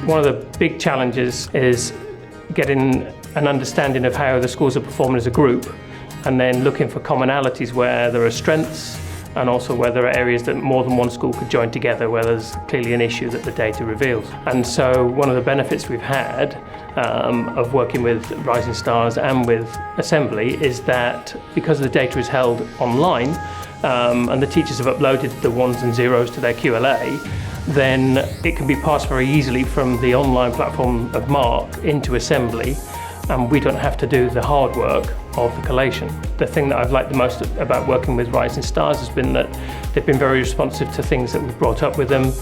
One of the big challenges is getting an understanding of how the schools are performing as a group, and then looking for commonalities where there are strengths and also where there are areas that more than one school could join together where there's clearly an issue that the data reveals. And so one of the benefits we've had of working with Rising Stars and with Assembly is that because the data is held online and the teachers have uploaded the ones and zeros to their QLA, then it can be passed very easily from the online platform of Mark into Assembly, and we don't have to do the hard work of the collation. The thing that I've liked the most about working with Rising Stars has been that they've been very responsive to things that we've brought up with them.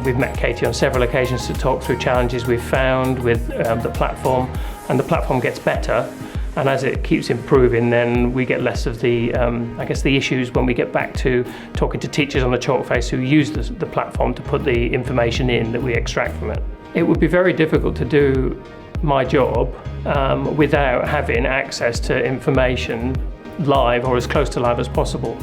We've met Katie on several occasions to talk through challenges we've found with the platform, and the platform gets better. And as it keeps improving, then we get less of the, I guess, the issues when we get back to talking to teachers on the chalk face who use the platform to put the information in that we extract from it. It would be very difficult to do my job without having access to information live or as close to live as possible.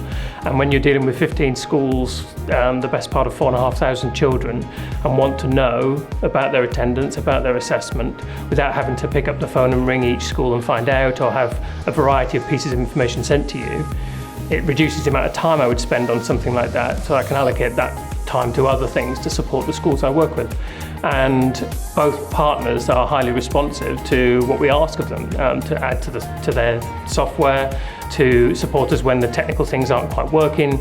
And when you're dealing with 15 schools, the best part of 4,500 children, and want to know about their attendance, about their assessment, without having to pick up the phone and ring each school and find out, or have a variety of pieces of information sent to you, it reduces the amount of time I would spend on something like that, so I can allocate that time to other things to support the schools I work with. And both partners are highly responsive to what we ask of them, to add to their software, to support us when the technical things aren't quite working.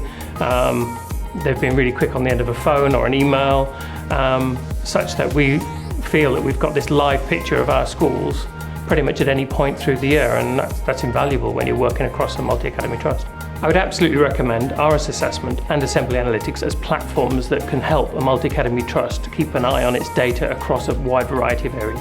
They've been really quick on the end of a phone or an email, such that we feel that we've got this live picture of our schools pretty much at any point through the year, and that's invaluable when you're working across a multi-academy trust. I would absolutely recommend RS Assessment and Assembly Analytics as platforms that can help a multi-academy trust keep an eye on its data across a wide variety of areas.